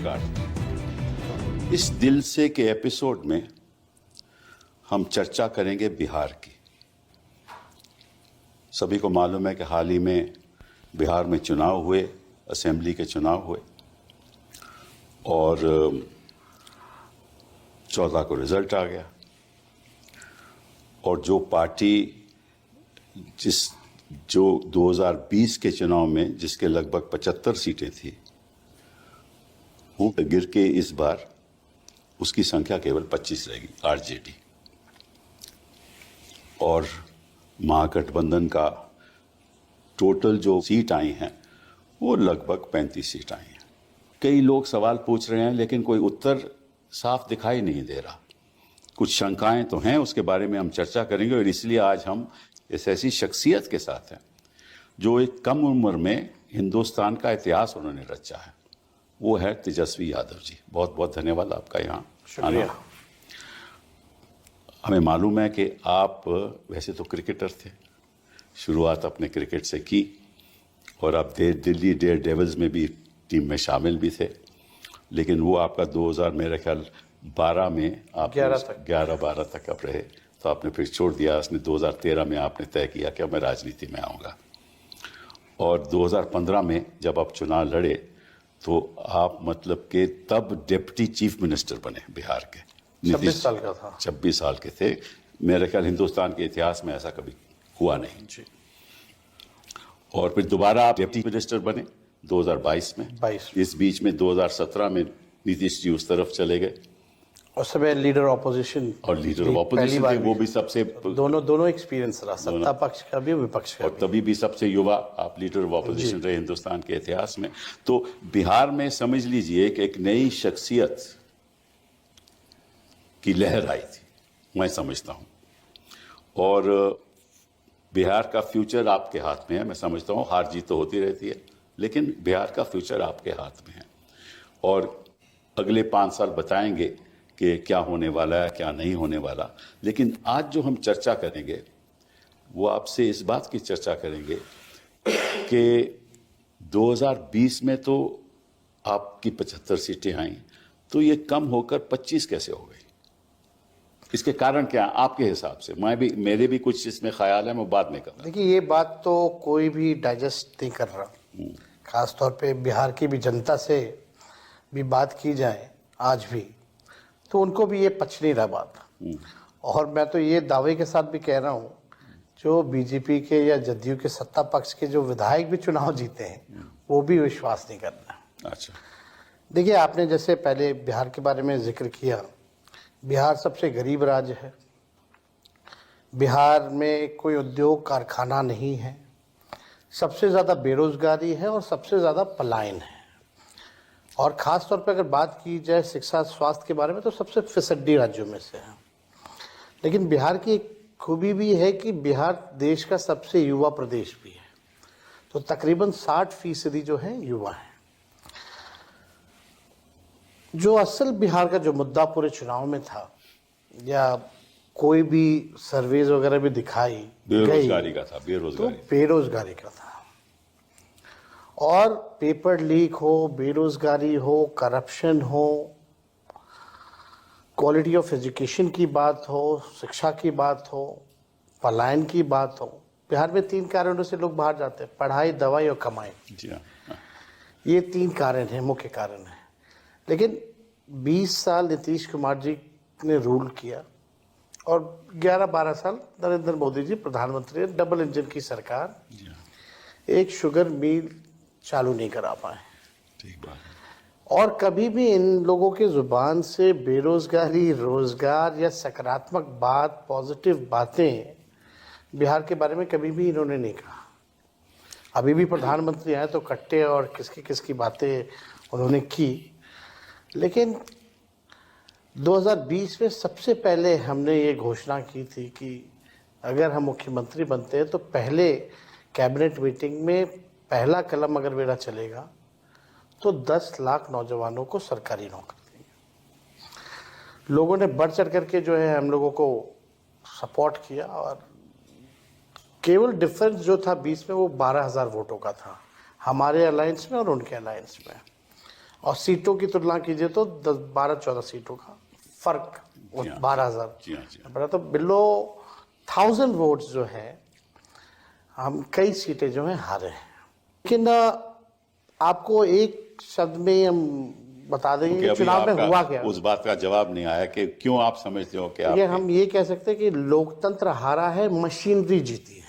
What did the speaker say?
नमस्कार। इस दिल से के एपिसोड में हम चर्चा करेंगे बिहार की। सभी को मालूम है कि हाल ही में बिहार में चुनाव हुए, असेंबली के चुनाव हुए और 14 को रिजल्ट आ गया और जो पार्टी जो 2020 के चुनाव में जिसके लगभग 75 सीटें थी, वो गिर के इस बार उसकी संख्या केवल 25 रहेगी, आरजेडी। और महागठबंधन का टोटल जो सीट आई हैं वो लगभग 35 सीट आई हैं। कई लोग सवाल पूछ रहे हैं लेकिन कोई उत्तर साफ दिखाई नहीं दे रहा। कुछ शंकाएं तो हैं, उसके बारे में हम चर्चा करेंगे और इसलिए आज हम इस ऐसी शख्सियत के साथ हैं जो एक कम उम्र में हिंदुस्तान का इतिहास उन्होंने रचा है। वो है तेजस्वी यादव जी। बहुत बहुत धन्यवाद आपका यहाँ आना। हमें मालूम है कि आप वैसे तो क्रिकेटर थे, शुरुआत अपने क्रिकेट से की और आप दिल्ली डेयर डेविल्स में भी टीम में शामिल भी थे, लेकिन वो आपका 2000 मेरे ख्याल 12 में आप 11-12 तक आप रहे, तो आपने फिर छोड़ दिया। उसने 2013 में आपने तय किया कि मैं राजनीति में आऊँगा और 2015 में जब आप चुनाव लड़े तो आप मतलब के तब डिप्टी चीफ मिनिस्टर बने बिहार के। 26 साल का था। 26 साल के थे। मेरे ख्याल हिंदुस्तान के इतिहास में ऐसा कभी हुआ नहीं जी। और फिर दोबारा आप डिप्टी मिनिस्टर बने 2022 में। 22। इस बीच में 2017 में नीतीश जी उस तरफ चले गए। उस समय लीडर ऑपोजिशन और लीडर ऑफ ऑपोजिशन थे, वो भी सबसे दोनों एक्सपीरियंस रहा, सत्ता पक्ष का भी विपक्ष का और तभी भी सबसे युवा आप लीडर ऑफ ऑपोजिशन रहे हिंदुस्तान के इतिहास में। तो बिहार में समझ लीजिए कि एक नई शख्सियत की लहर आई थी, मैं समझता हूं। और बिहार का फ्यूचर आपके हाथ में है। मैं समझता हूं हार जीत तो होती रहती है, लेकिन बिहार का फ्यूचर आपके हाथ में है और अगले 5 साल बताएंगे कि क्या होने वाला है, क्या नहीं होने वाला। लेकिन आज जो हम चर्चा करेंगे वो आपसे इस बात की चर्चा करेंगे कि 2020 में तो आपकी 75 सीटें आई, तो ये कम होकर 25 कैसे हो गई? इसके कारण क्या आपके हिसाब से? मेरे भी कुछ इसमें ख्याल है, मैं बाद में कहूँगा। देखिए, ये बात तो कोई भी डाइजेस्ट नहीं कर रहा। खासतौर पे बिहार की भी जनता से भी बात की जाए आज भी, तो उनको भी ये पच नहीं रहा बात। और मैं तो ये दावे के साथ भी कह रहा हूँ, जो बीजेपी के या जदयू के सत्ता पक्ष के जो विधायक भी चुनाव जीते हैं वो भी विश्वास नहीं कर रहे। अच्छा, देखिए, आपने जैसे पहले बिहार के बारे में जिक्र किया, बिहार सबसे गरीब राज्य है। बिहार में कोई उद्योग कारखाना नहीं है, सबसे ज़्यादा बेरोजगारी है और सबसे ज़्यादा पलायन है। और ख़ास तौर पर अगर बात की जाए शिक्षा स्वास्थ्य के बारे में तो सबसे फिसड्डी राज्यों में से है। लेकिन बिहार की एक खूबी भी है कि बिहार देश का सबसे युवा प्रदेश भी है। तो तकरीबन 60% जो है युवा हैं। जो असल बिहार का जो मुद्दा पूरे चुनाव में था या कोई भी सर्वेज वगैरह भी दिखाई बेरोजगारी का था, बेरोजगारी का था। और पेपर लीक हो, बेरोजगारी हो, करप्शन हो, क्वालिटी ऑफ एजुकेशन की बात हो, शिक्षा की बात हो, पलायन की बात हो। बिहार में 3 कारणों से लोग बाहर जाते हैं: पढ़ाई, दवाई और कमाई। जी हाँ। ये 3 कारण हैं, मुख्य कारण हैं। लेकिन 20 साल नीतीश कुमार जी ने रूल किया और 11-12 साल नरेंद्र मोदी जी प्रधानमंत्री, डबल इंजन की सरकार, एक शुगर मिल चालू नहीं करा पाए। ठीक बात है। और कभी भी इन लोगों के जुबान से बेरोजगारी, रोजगार या सकारात्मक बात, पॉजिटिव बातें बिहार के बारे में कभी भी इन्होंने नहीं कहा। अभी भी प्रधानमंत्री आए तो कट्टे और किसकी बातें उन्होंने की। लेकिन 2020 में सबसे पहले हमने ये घोषणा की थी कि अगर हम मुख्यमंत्री बनते हैं तो पहले कैबिनेट मीटिंग में पहला कलम अगर मेरा चलेगा तो 10 लाख नौजवानों को सरकारी नौकरी देंगे। लोगों ने बढ़ चढ़ करके जो है हम लोगों को सपोर्ट किया और केवल डिफरेंस जो था 20 में वो 12,000 वोटों का था, हमारे अलायंस में और उनके अलायंस में। और सीटों की तुलना कीजिए तो 12-14 सीटों का फर्क, जी हाँ। 12,000 जी हाँ, जी हाँ। बड़ा, तो बिलो 1000 वोट्स जो है हम कई सीटें जो है हारे हैं। लेकिन आपको एक शब्द में हम बता देंगे क्योंकि कि अभी चुनाव में आपका हुआ क्या। उस बात का जवाब नहीं आया कि क्यों आप समझते हो कि ये आपके हम ये कह सकते हैं कि लोकतंत्र हारा है, मशीनरी जीती है।